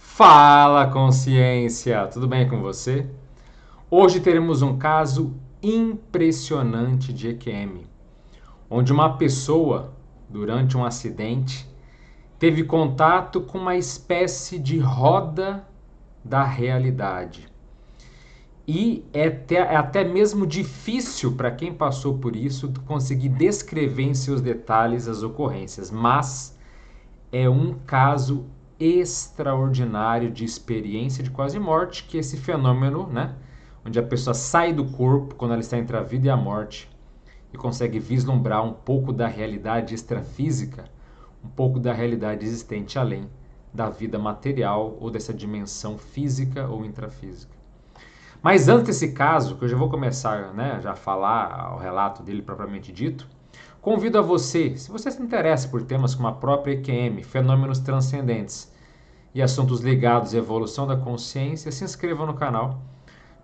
Fala, consciência! Tudo bem com você? Hoje teremos um caso impressionante de EQM, onde uma pessoa, durante um acidente, teve contato com uma espécie de roda da realidade. E é até mesmo difícil para quem passou por isso conseguir descrever em seus detalhes as ocorrências, mas é um caso extraordinário de experiência de quase morte, que é esse fenômeno, né, onde a pessoa sai do corpo quando ela está entre a vida e a morte e consegue vislumbrar um pouco da realidade extrafísica, um pouco da realidade existente além da vida material ou dessa dimensão física ou intrafísica. Mas antes desse caso, que eu já vou começar, né, já a falar o relato dele propriamente dito, convido a você, se você se interessa por temas como a própria EQM, fenômenos transcendentes e assuntos ligados à evolução da consciência, se inscreva no canal,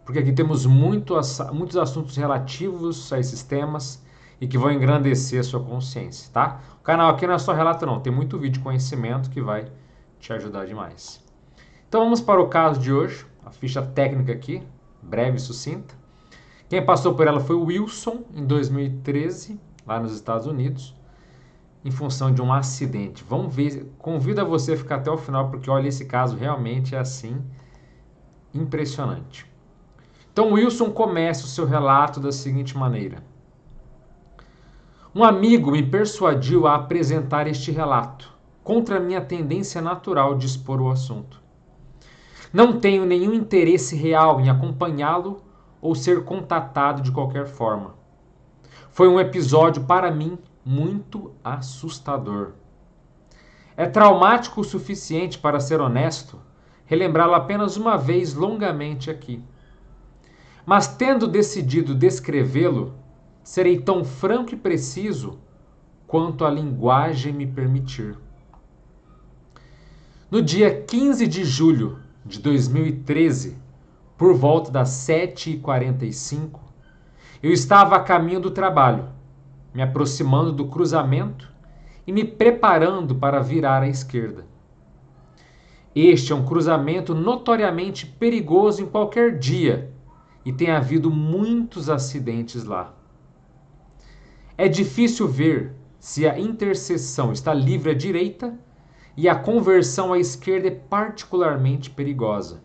porque aqui temos muitos assuntos relativos a esses temas e que vão engrandecer a sua consciência, tá? O canal aqui não é só relato não, tem muito vídeo de conhecimento que vai te ajudar demais. Então vamos para o caso de hoje, a ficha técnica aqui, breve e sucinta. Quem passou por ela foi o Wilson, em 2013, lá nos Estados Unidos, em função de um acidente. Vamos ver, convido a você a ficar até o final, porque olha, esse caso realmente é assim, impressionante. Então o Wilson começa o seu relato da seguinte maneira. Um amigo me persuadiu a apresentar este relato, contra a minha tendência natural de expor o assunto. Não tenho nenhum interesse real em acompanhá-lo ou ser contatado de qualquer forma. Foi um episódio, para mim, muito assustador. É traumático o suficiente para ser honesto, relembrá-lo apenas uma vez longamente aqui. Mas tendo decidido descrevê-lo, serei tão franco e preciso quanto a linguagem me permitir. No dia 15 de julho de 2013, por volta das 7h45, eu estava a caminho do trabalho, me aproximando do cruzamento e me preparando para virar à esquerda. Este é um cruzamento notoriamente perigoso em qualquer dia e tem havido muitos acidentes lá. É difícil ver se a interseção está livre à direita e a conversão à esquerda é particularmente perigosa.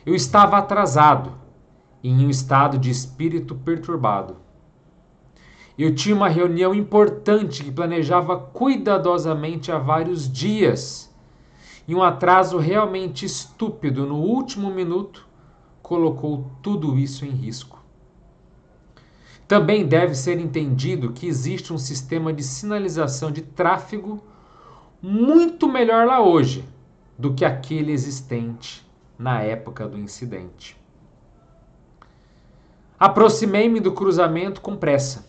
Eu estava atrasado e em um estado de espírito perturbado. Eu tinha uma reunião importante que planejava cuidadosamente há vários dias e um atraso realmente estúpido no último minuto colocou tudo isso em risco. Também deve ser entendido que existe um sistema de sinalização de tráfego muito melhor lá hoje do que aquele existente na época do incidente. Aproximei-me do cruzamento com pressa.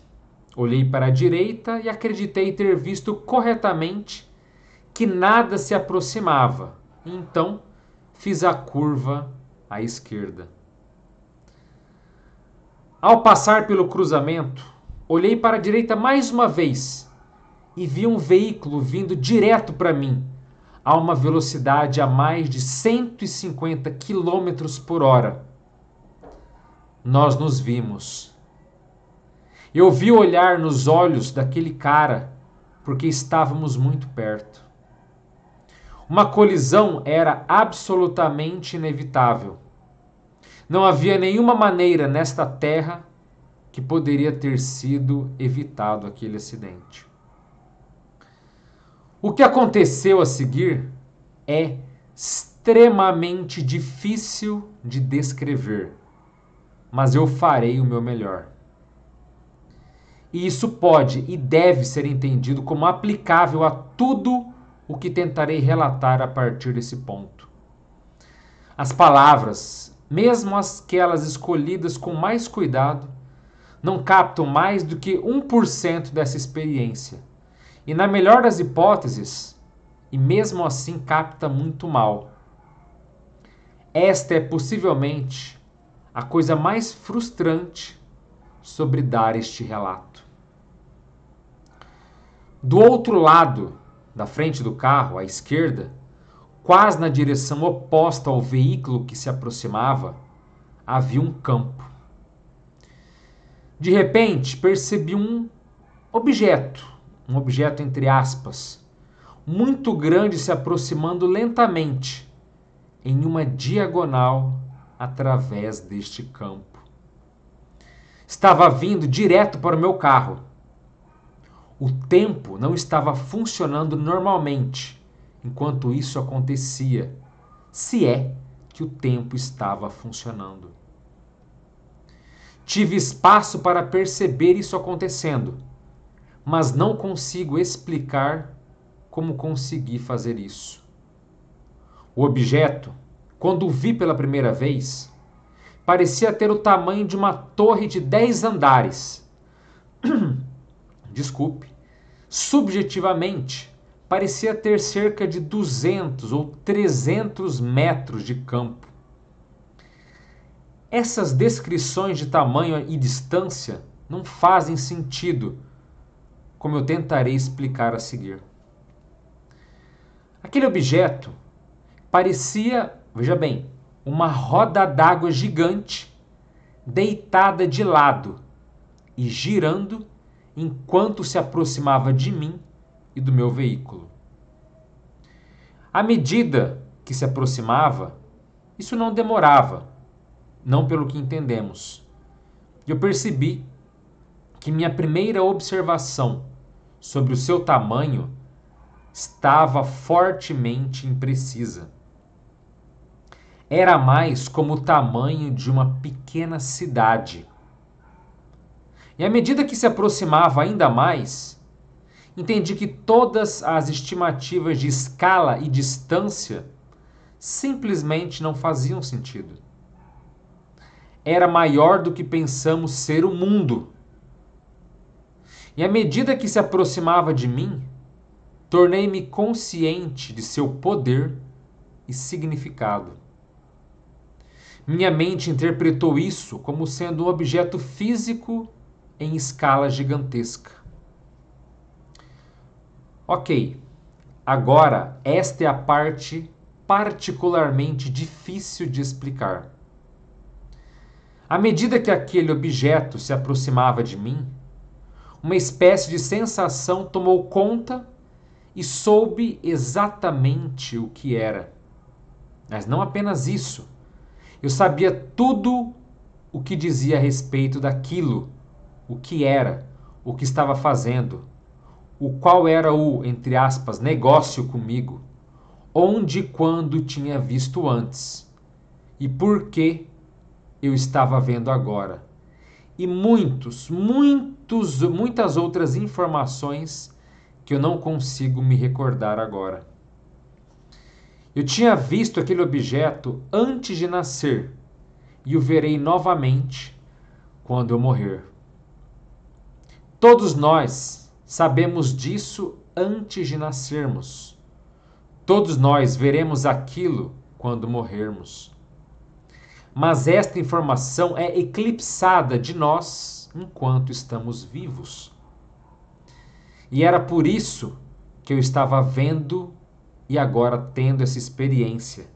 Olhei para a direita e acreditei ter visto corretamente que nada se aproximava. Então, fiz a curva à esquerda. Ao passar pelo cruzamento, olhei para a direita mais uma vez e vi um veículo vindo direto para mim, a uma velocidade a mais de 150 km por hora. Nós nos vimos. Eu vi o olhar nos olhos daquele cara porque estávamos muito perto. Uma colisão era absolutamente inevitável. Não havia nenhuma maneira nesta terra que poderia ter sido evitado aquele acidente. O que aconteceu a seguir é extremamente difícil de descrever, mas eu farei o meu melhor. E isso pode e deve ser entendido como aplicável a tudo o que tentarei relatar a partir desse ponto. As palavras, mesmo aquelas escolhidas com mais cuidado, não captam mais do que 1% dessa experiência. E na melhor das hipóteses, e mesmo assim capta muito mal. Esta é possivelmente a coisa mais frustrante sobre dar este relato. Do outro lado da frente do carro, à esquerda, quase na direção oposta ao veículo que se aproximava, havia um campo. De repente, percebi um objeto entre aspas, muito grande se aproximando lentamente em uma diagonal através deste campo. Estava vindo direto para o meu carro. O tempo não estava funcionando normalmente enquanto isso acontecia, se é que o tempo estava funcionando. Tive espaço para perceber isso acontecendo, mas não consigo explicar como consegui fazer isso. O objeto, quando o vi pela primeira vez, parecia ter o tamanho de uma torre de 10 andares. Desculpe. Subjetivamente, parecia ter cerca de 200 ou 300 metros de campo. Essas descrições de tamanho e distância não fazem sentido, como eu tentarei explicar a seguir. Aquele objeto parecia, veja bem, uma roda d'água gigante deitada de lado e girando enquanto se aproximava de mim e do meu veículo. À medida que se aproximava, isso não demorava, não pelo que entendemos. Eu percebi que minha primeira observação sobre o seu tamanho estava fortemente imprecisa. Era mais como o tamanho de uma pequena cidade. E à medida que se aproximava ainda mais, entendi que todas as estimativas de escala e distância simplesmente não faziam sentido. Era maior do que pensamos ser o mundo. E à medida que se aproximava de mim, tornei-me consciente de seu poder e significado. Minha mente interpretou isso como sendo um objeto físico em escala gigantesca. Ok, agora esta é a parte particularmente difícil de explicar. À medida que aquele objeto se aproximava de mim, uma espécie de sensação tomou conta e soube exatamente o que era. Mas não apenas isso. Eu sabia tudo o que dizia a respeito daquilo, o que era, o que estava fazendo, o qual era o, entre aspas, negócio comigo, onde e quando tinha visto antes, e por que eu estava vendo agora. E muitas outras informações que eu não consigo me recordar agora. Eu tinha visto aquele objeto antes de nascer e o verei novamente quando eu morrer. Todos nós sabemos disso antes de nascermos. Todos nós veremos aquilo quando morrermos. Mas esta informação é eclipsada de nós enquanto estamos vivos. E era por isso que eu estava vendo e agora tendo essa experiência,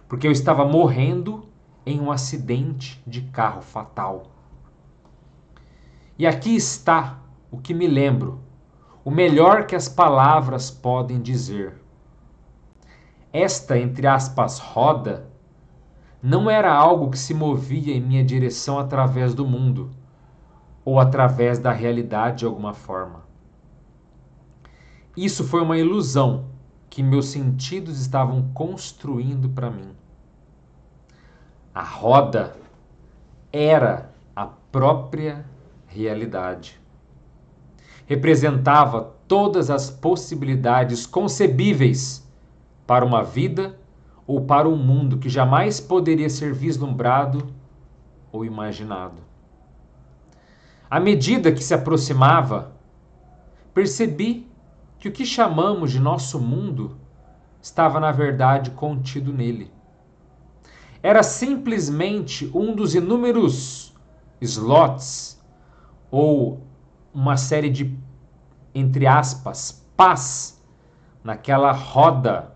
porque eu estava morrendo em um acidente de carro fatal. E aqui está o que me lembro, o melhor que as palavras podem dizer. Esta, entre aspas, roda, não era algo que se movia em minha direção através do mundo, ou através da realidade de alguma forma. Isso foi uma ilusão que meus sentidos estavam construindo para mim. A roda era a própria realidade. Representava todas as possibilidades concebíveis para uma vida ou para um mundo que jamais poderia ser vislumbrado ou imaginado. À medida que se aproximava, percebi que o que chamamos de nosso mundo estava, na verdade, contido nele. Era simplesmente um dos inúmeros slots ou uma série de, entre aspas, pás naquela roda,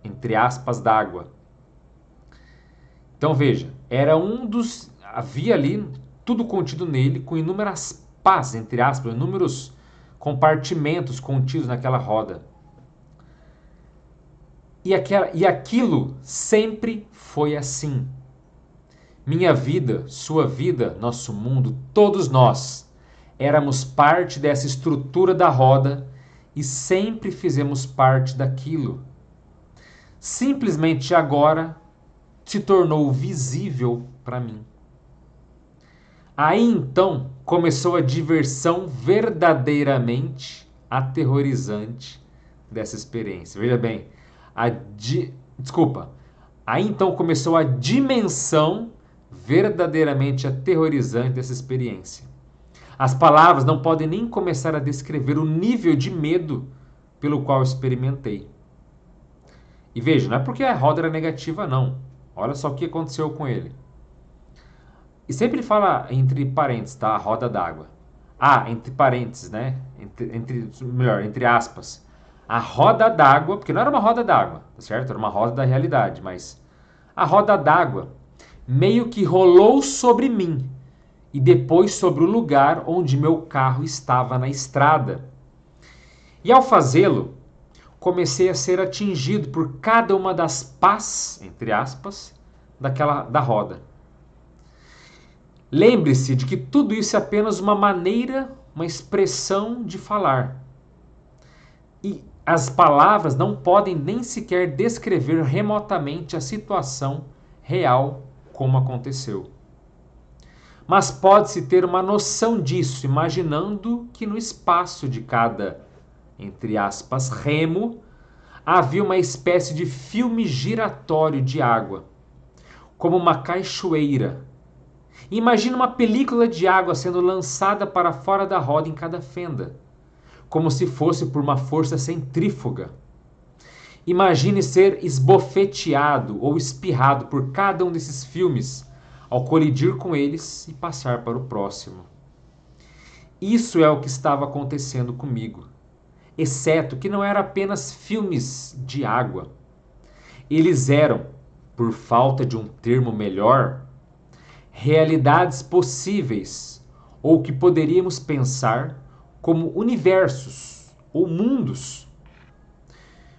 entre aspas, d'água. Então veja, havia ali tudo contido nele com inúmeras pás, entre aspas, inúmeros compartimentos contidos naquela roda. E aquilo sempre foi assim. Minha vida, sua vida, nosso mundo, todos nós éramos parte dessa estrutura da roda e sempre fizemos parte daquilo. Simplesmente agora se tornou visível para mim. Aí então começou a diversão verdadeiramente aterrorizante dessa experiência. Veja bem, Aí então começou a dimensão verdadeiramente aterrorizante dessa experiência. As palavras não podem nem começar a descrever o nível de medo pelo qual experimentei. E veja, não é porque a roda era negativa, não. Olha só o que aconteceu com ele. E sempre ele fala entre parênteses, tá? A roda d'água. Entre parênteses, né? Entre aspas. A roda d'água, porque não era uma roda d'água, tá certo? Era uma roda da realidade, mas a roda d'água meio que rolou sobre mim e depois sobre o lugar onde meu carro estava na estrada. E ao fazê-lo, comecei a ser atingido por cada uma das pás, entre aspas, da roda. Lembre-se de que tudo isso é apenas uma maneira, uma expressão de falar. E as palavras não podem nem sequer descrever remotamente a situação real como aconteceu. Mas pode-se ter uma noção disso, imaginando que no espaço de cada, entre aspas, remo, havia uma espécie de filme giratório de água, como uma cachoeira. Imagine uma película de água sendo lançada para fora da roda em cada fenda, como se fosse por uma força centrífuga. Imagine ser esbofeteado ou espirrado por cada um desses filmes ao colidir com eles e passar para o próximo. Isso é o que estava acontecendo comigo, exceto que não eram apenas filmes de água. Eles eram, por falta de um termo melhor, realidades possíveis ou que poderíamos pensar como universos ou mundos.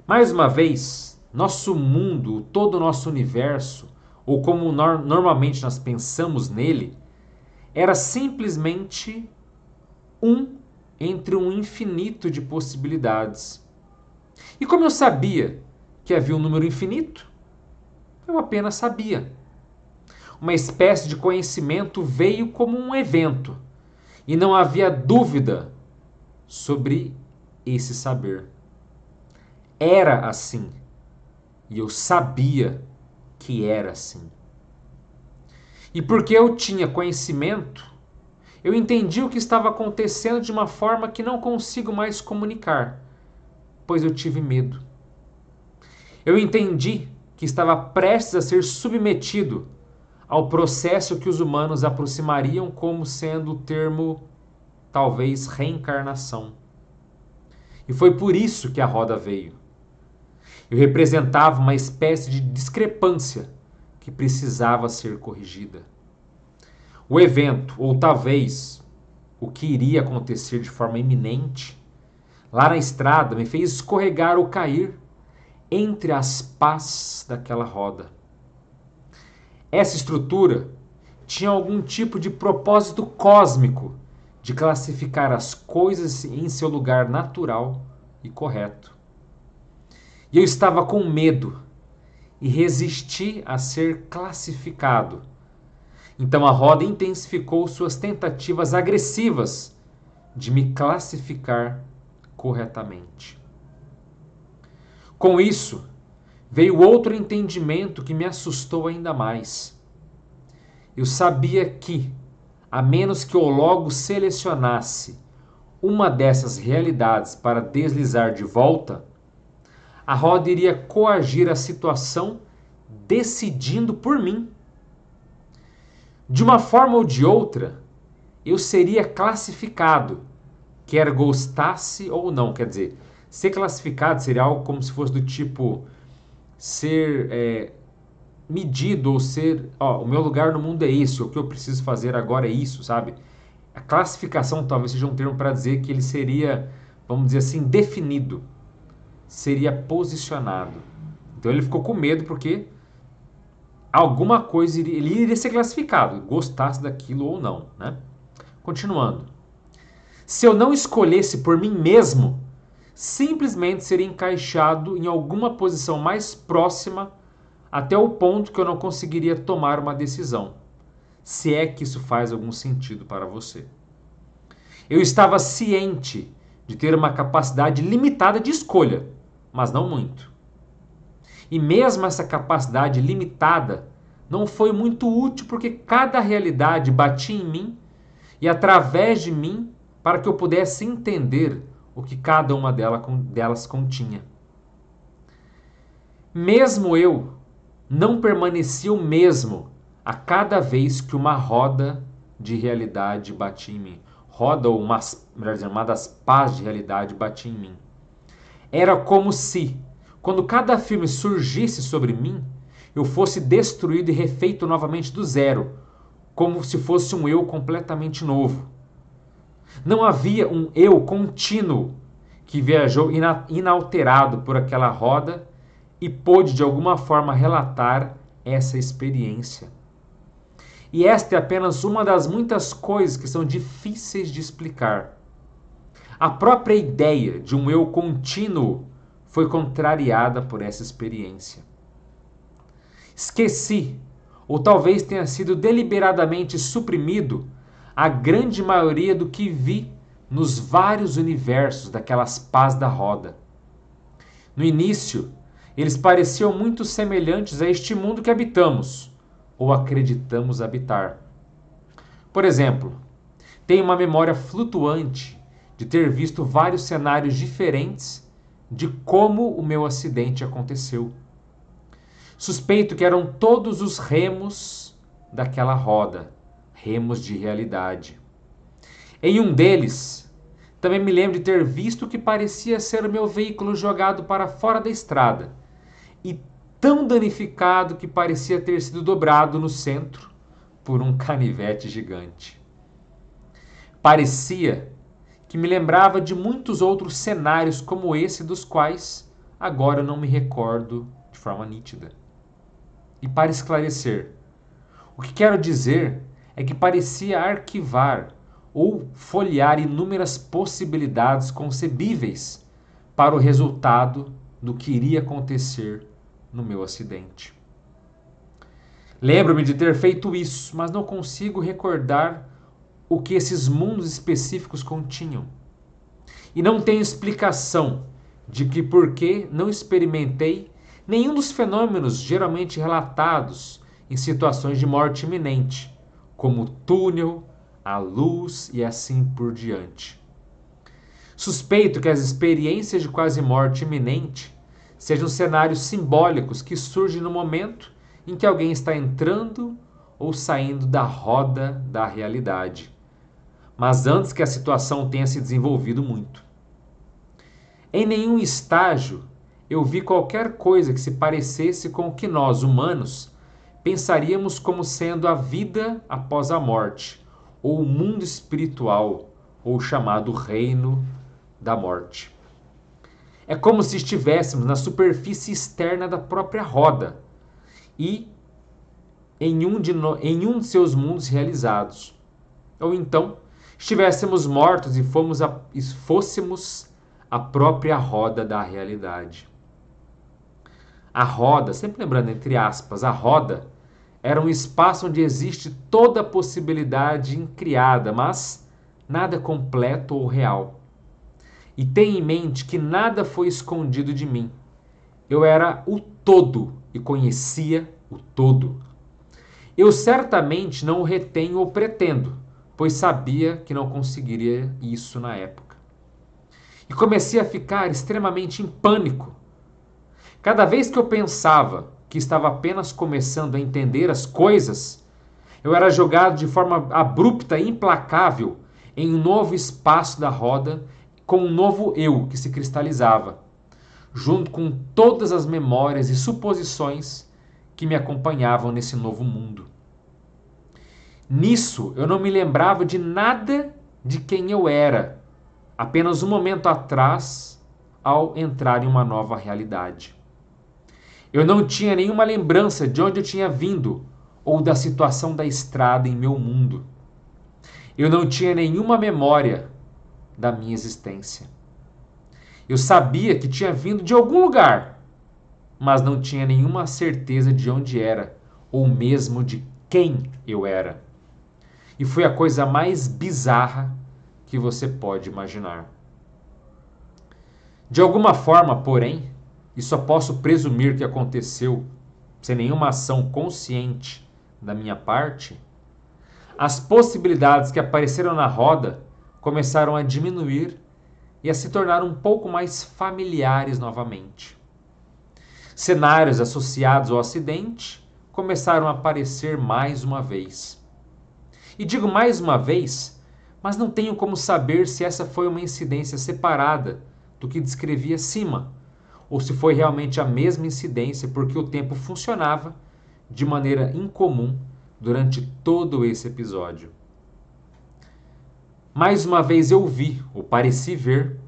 Mais uma vez, nosso mundo, todo o nosso universo, ou como normalmente nós pensamos nele, era simplesmente um entre um infinito de possibilidades. E como eu sabia que havia um número infinito, eu apenas sabia. Uma espécie de conhecimento veio como um evento, e não havia dúvida sobre esse saber. Era assim, e eu sabia que era assim. E porque eu tinha conhecimento, eu entendi o que estava acontecendo de uma forma que não consigo mais comunicar, pois eu tive medo. Eu entendi que estava prestes a ser submetido ao processo que os humanos aproximariam como sendo o termo, talvez, reencarnação. E foi por isso que a roda veio. Eu representava uma espécie de discrepância que precisava ser corrigida. O evento, ou talvez o que iria acontecer de forma iminente, lá na estrada me fez escorregar ou cair entre as pás daquela roda. Essa estrutura tinha algum tipo de propósito cósmico de classificar as coisas em seu lugar natural e correto. E eu estava com medo e resisti a ser classificado. Então a roda intensificou suas tentativas agressivas de me classificar corretamente. Com isso, veio outro entendimento que me assustou ainda mais. Eu sabia que, a menos que eu logo selecionasse uma dessas realidades para deslizar de volta, a roda iria coagir a situação decidindo por mim. De uma forma ou de outra, eu seria classificado, quer gostasse ou não. Quer dizer, ser classificado seria algo como se fosse do tipo: ser medido ou ser, ó, o meu lugar no mundo é isso, o que eu preciso fazer agora é isso, sabe? A classificação talvez seja um termo para dizer que ele seria, vamos dizer assim, definido, seria posicionado. Então ele ficou com medo porque alguma coisa ele iria ser classificado, gostasse daquilo ou não, né? Continuando. Se eu não escolhesse por mim mesmo, simplesmente seria encaixado em alguma posição mais próxima até o ponto que eu não conseguiria tomar uma decisão, se é que isso faz algum sentido para você. Eu estava ciente de ter uma capacidade limitada de escolha, mas não muito. E mesmo essa capacidade limitada não foi muito útil porque cada realidade batia em mim e através de mim para que eu pudesse entender o que cada uma delas continha. Mesmo eu não permanecia o mesmo a cada vez que uma roda de realidade batia em mim. Roda ou melhor dizendo, uma das pás de realidade batia em mim. Era como se, quando cada filme surgisse sobre mim, eu fosse destruído e refeito novamente do zero, como se fosse um eu completamente novo. Não havia um eu contínuo que viajou inalterado por aquela roda e pôde de alguma forma relatar essa experiência. E esta é apenas uma das muitas coisas que são difíceis de explicar. A própria ideia de um eu contínuo foi contrariada por essa experiência. Esqueci, ou talvez tenha sido deliberadamente suprimido, a grande maioria do que vi nos vários universos daquelas pás da roda. No início, eles pareciam muito semelhantes a este mundo que habitamos, ou acreditamos habitar. Por exemplo, tenho uma memória flutuante de ter visto vários cenários diferentes de como o meu acidente aconteceu. Suspeito que eram todos os remos daquela roda, remos de realidade. Em um deles, também me lembro de ter visto o que parecia ser o meu veículo jogado para fora da estrada e tão danificado que parecia ter sido dobrado no centro por um canivete gigante. Parecia que me lembrava de muitos outros cenários como esse, dos quais agora não me recordo de forma nítida. E para esclarecer, o que quero dizer é que parecia arquivar ou folhear inúmeras possibilidades concebíveis para o resultado do que iria acontecer no meu acidente. Lembro-me de ter feito isso, mas não consigo recordar o que esses mundos específicos continham. E não tenho explicação de que por que não experimentei nenhum dos fenômenos geralmente relatados em situações de morte iminente, como o túnel, a luz e assim por diante. Suspeito que as experiências de quase morte iminente sejam cenários simbólicos que surgem no momento em que alguém está entrando ou saindo da roda da realidade, mas antes que a situação tenha se desenvolvido muito. Em nenhum estágio eu vi qualquer coisa que se parecesse com o que nós, humanos, pensaríamos como sendo a vida após a morte, ou o mundo espiritual, ou o chamado reino da morte. É como se estivéssemos na superfície externa da própria roda e em um de seus mundos realizados. Ou então, estivéssemos mortos e fôssemos a própria roda da realidade. A roda, sempre lembrando entre aspas, a roda era um espaço onde existe toda a possibilidade incriada, mas nada completo ou real. E tenha em mente que nada foi escondido de mim. Eu era o todo e conhecia o todo. Eu certamente não o retenho ou pretendo, pois sabia que não conseguiria isso na época. E comecei a ficar extremamente em pânico. Cada vez que eu pensava que estava apenas começando a entender as coisas, eu era jogado de forma abrupta e implacável em um novo espaço da roda com um novo eu que se cristalizava. junto com todas as memórias e suposições que me acompanhavam nesse novo mundo. Nisso, eu não me lembrava de nada de quem eu era, apenas um momento atrás, ao entrar em uma nova realidade. Eu não tinha nenhuma lembrança de onde eu tinha vindo ou da situação da estrada em meu mundo. Eu não tinha nenhuma memória da minha existência. Eu sabia que tinha vindo de algum lugar, mas não tinha nenhuma certeza de onde era ou mesmo de quem eu era. E foi a coisa mais bizarra que você pode imaginar. De alguma forma, porém, e só posso presumir que aconteceu sem nenhuma ação consciente da minha parte, as possibilidades que apareceram na roda começaram a diminuir e a se tornar um pouco mais familiares novamente. Cenários associados ao acidente começaram a aparecer mais uma vez. E digo mais uma vez, mas não tenho como saber se essa foi uma incidência separada do que descrevi acima, ou se foi realmente a mesma incidência porque o tempo funcionava de maneira incomum durante todo esse episódio. Mais uma vez eu vi, ou pareci ver,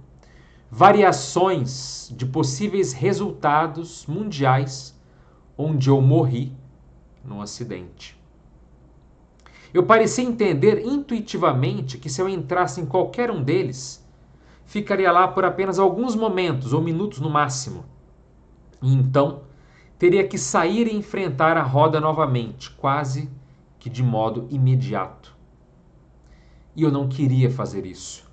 variações de possíveis resultados mundiais onde eu morri num acidente. Eu parecia entender intuitivamente que se eu entrasse em qualquer um deles, ficaria lá por apenas alguns momentos ou minutos no máximo. E então teria que sair e enfrentar a roda novamente, quase que de modo imediato. E eu não queria fazer isso.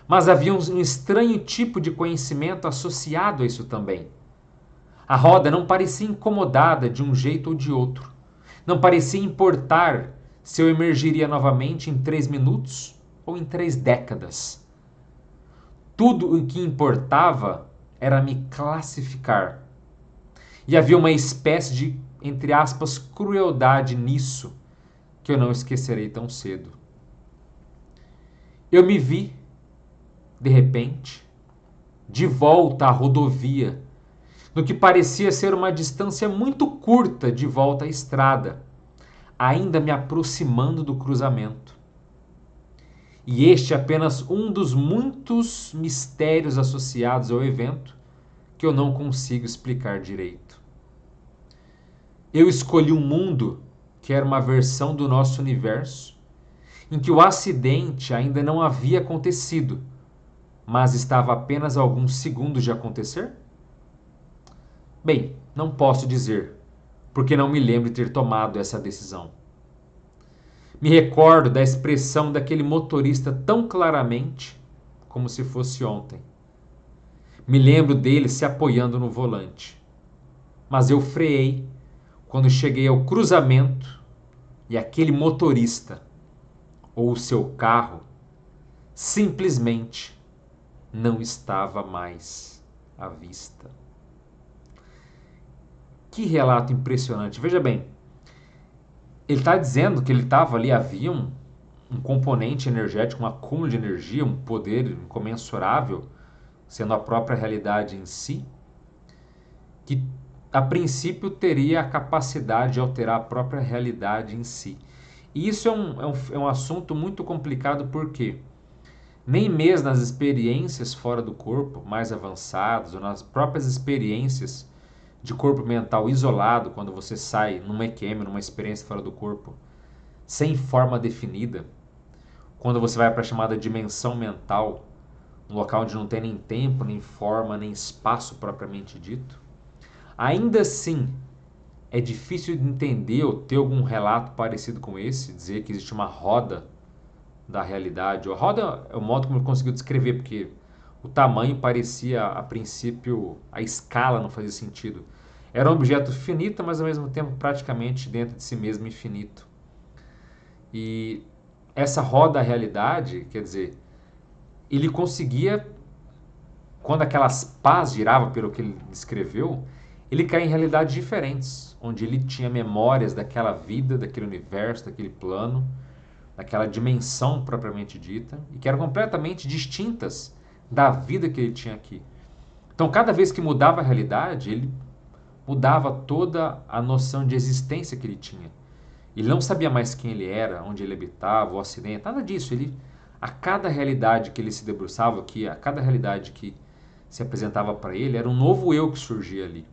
Mas havia um estranho tipo de conhecimento associado a isso também. A roda não parecia incomodada de um jeito ou de outro. Não parecia importar se eu emergiria novamente em 3 minutos ou em 3 décadas. Tudo o que importava era me classificar. E havia uma espécie de, entre aspas, crueldade nisso que eu não esquecerei tão cedo. Eu me vi, de repente, de volta à rodovia, no que parecia ser uma distância muito curta de volta à estrada, ainda me aproximando do cruzamento. E este é apenas um dos muitos mistérios associados ao evento que eu não consigo explicar direito. Eu escolhi um mundo que era uma versão do nosso universo, em que o acidente ainda não havia acontecido, mas estava apenas a alguns segundos de acontecer? Bem, não posso dizer, porque não me lembro de ter tomado essa decisão. Me recordo da expressão daquele motorista tão claramente como se fosse ontem. Me lembro dele se apoiando no volante. Mas eu freiei quando cheguei ao cruzamento e aquele motorista, ou o seu carro, simplesmente não estava mais à vista. Que relato impressionante. Veja bem, ele está dizendo que ele estava ali, havia um componente energético, um acúmulo de energia, um poder incomensurável, sendo a própria realidade em si, que a princípio teria a capacidade de alterar a própria realidade em si. E isso é um assunto muito complicado porque nem mesmo nas experiências fora do corpo, mais avançadas, ou nas próprias experiências de corpo mental isolado, quando você sai numa EQM, numa experiência fora do corpo, sem forma definida, quando você vai para a chamada dimensão mental, um local onde não tem nem tempo, nem forma, nem espaço propriamente dito, ainda assim é difícil de entender ou ter algum relato parecido com esse, dizer que existe uma roda da realidade. A roda é o modo como eu consigo descrever, porque o tamanho parecia, a princípio, a escala não fazia sentido. Era um objeto finito, mas ao mesmo tempo praticamente dentro de si mesmo infinito. E essa roda da realidade, quer dizer, ele conseguia, quando aquelas pás giravam pelo que ele descreveu, ele caía em realidades diferentes, onde ele tinha memórias daquela vida, daquele universo, daquele plano, daquela dimensão propriamente dita, e que eram completamente distintas da vida que ele tinha aqui. Então, cada vez que mudava a realidade, ele mudava toda a noção de existência que ele tinha. Ele não sabia mais quem ele era, onde ele habitava, o acidente, nada disso. A cada realidade que ele se debruçava, a cada realidade que se apresentava para ele, era um novo eu que surgia ali.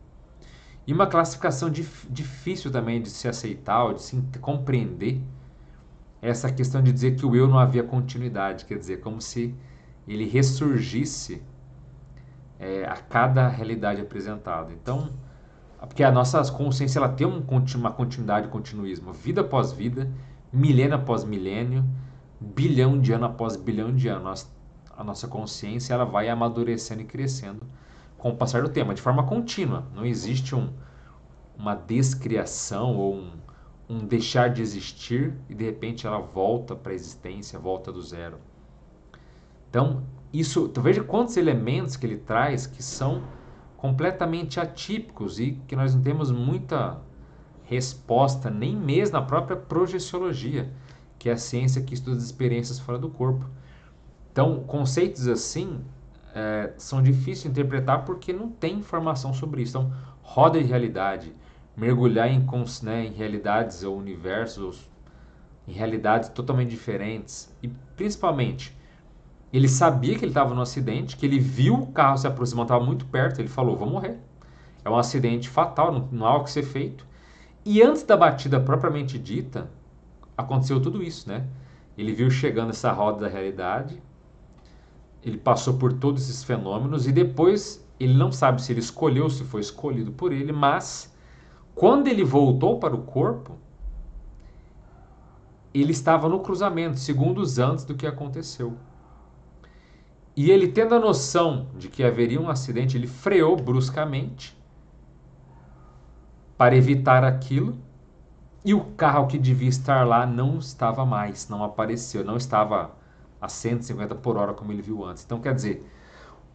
E uma classificação difícil também de se aceitar, ou de se compreender, é essa questão de dizer que o eu não havia continuidade, quer dizer, como se ele ressurgisse a cada realidade apresentada. Então, porque a nossa consciência ela tem uma continuidade, continuismo, vida após vida, milênio após milênio, bilhão de ano após bilhão de anos. A nossa consciência ela vai amadurecendo e crescendo com o passar do tempo, de forma contínua. Não existe uma descriação ou um deixar de existir e de repente ela volta para a existência, volta do zero. Então, tu veja quantos elementos que ele traz que são completamente atípicos e que nós não temos muita resposta, nem mesmo na própria projeciologia, que é a ciência que estuda as experiências fora do corpo. Então, conceitos assim são difíceis de interpretar porque não tem informação sobre isso. Então, roda de realidade, mergulhar em realidades ou universos, em realidades totalmente diferentes e, principalmente, ele sabia que ele estava no acidente, que ele viu o carro se aproximando, estava muito perto, ele falou, vou morrer. É um acidente fatal, não há o que ser feito. E antes da batida propriamente dita, aconteceu tudo isso, né? Ele viu chegando essa roda da realidade, ele passou por todos esses fenômenos e depois ele não sabe se ele escolheu, se foi escolhido por ele, mas quando ele voltou para o corpo, ele estava no cruzamento, segundos antes do que aconteceu. E ele, tendo a noção de que haveria um acidente, ele freou bruscamente para evitar aquilo. E o carro que devia estar lá não estava mais, não apareceu, não estava a 150 por hora como ele viu antes. Então, quer dizer,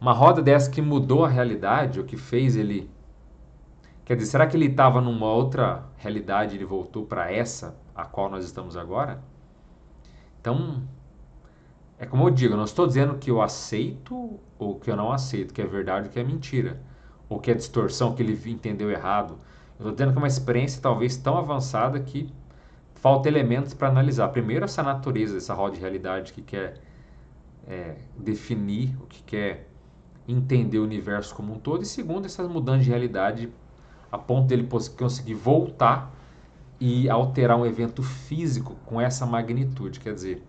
uma roda dessa que mudou a realidade, o que fez ele... Quer dizer, será que ele estava numa outra realidade e ele voltou para essa, a qual nós estamos agora? Então... É como eu digo, eu não estou dizendo que eu aceito ou que eu não aceito, que é verdade ou que é mentira, ou que é distorção, que ele entendeu errado. Eu estou dizendo que é uma experiência talvez tão avançada que falta elementos para analisar. Primeiro, essa natureza, essa roda de realidade que quer definir, o que quer entender o universo como um todo. E segundo, essas mudanças de realidade a ponto dele conseguir voltar e alterar um evento físico com essa magnitude. Quer dizer...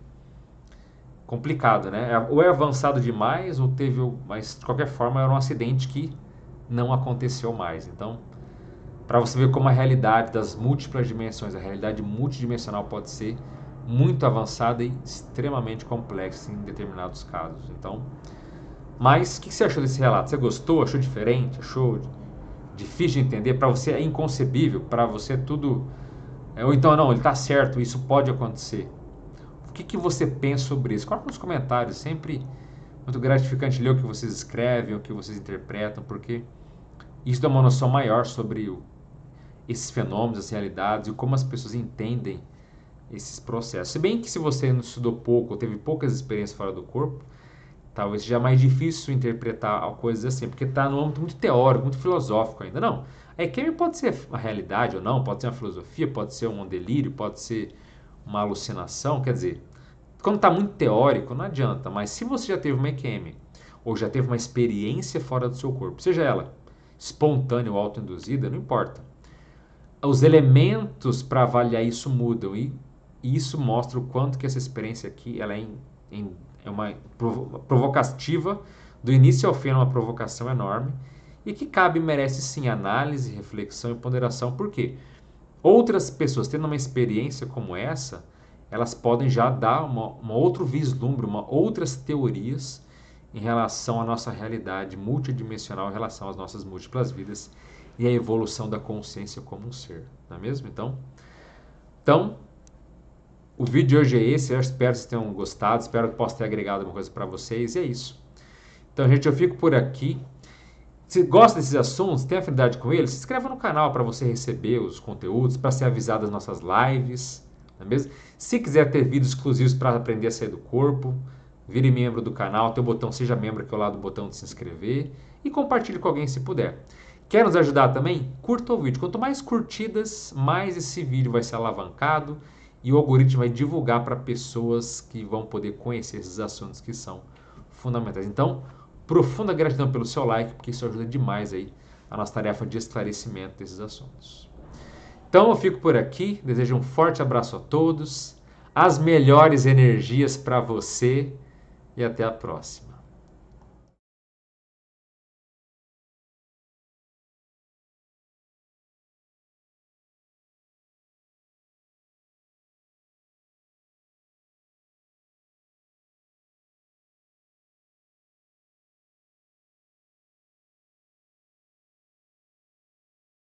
complicado, né? Ou é avançado demais, ou teve... Mas, de qualquer forma, era um acidente que não aconteceu mais. Então, para você ver como a realidade das múltiplas dimensões, a realidade multidimensional pode ser muito avançada e extremamente complexa em determinados casos. Então, mas, o que você achou desse relato? Você gostou? Achou diferente? Achou difícil de entender? Para você é inconcebível? Para você é tudo... Ou então, não, ele está certo, isso pode acontecer. O que você pensa sobre isso? Coloca nos comentários, sempre muito gratificante ler o que vocês escrevem, o que vocês interpretam, porque isso dá uma noção maior sobre esses fenômenos, as realidades e como as pessoas entendem esses processos. Se bem que se você não estudou pouco ou teve poucas experiências fora do corpo, talvez seja mais difícil interpretar coisas assim, porque está no âmbito muito teórico, muito filosófico ainda. Não, a EQM pode ser uma realidade ou não, pode ser uma filosofia, pode ser um delírio, pode ser uma alucinação, quer dizer, quando está muito teórico não adianta, mas se você já teve uma EQM ou já teve uma experiência fora do seu corpo, seja ela espontânea ou autoinduzida, não importa. Os elementos para avaliar isso mudam e isso mostra o quanto que essa experiência aqui ela é uma provocativa, do início ao fim é uma provocação enorme e que cabe e merece sim análise, reflexão e ponderação. Por quê? Outras pessoas tendo uma experiência como essa, elas podem já dar uma outro vislumbre, outras teorias em relação à nossa realidade multidimensional, em relação às nossas múltiplas vidas e à evolução da consciência como um ser, não é mesmo? Então o vídeo de hoje é esse, eu espero que vocês tenham gostado, espero que possa ter agregado alguma coisa para vocês, e é isso. Então, gente, eu fico por aqui. Se gosta desses assuntos, tem afinidade com eles, se inscreva no canal para você receber os conteúdos, para ser avisado das nossas lives, não é mesmo? Se quiser ter vídeos exclusivos para aprender a sair do corpo, vire membro do canal, tem o botão Seja Membro aqui ao lado do botão de se inscrever. e compartilhe com alguém se puder. Quer nos ajudar também? Curta o vídeo. Quanto mais curtidas, mais esse vídeo vai ser alavancado e o algoritmo vai divulgar para pessoas que vão poder conhecer esses assuntos que são fundamentais. Então, profunda gratidão pelo seu like, porque isso ajuda demais aí a nossa tarefa de esclarecimento desses assuntos. Então, eu fico por aqui. Desejo um forte abraço a todos, as melhores energias para você e até a próxima.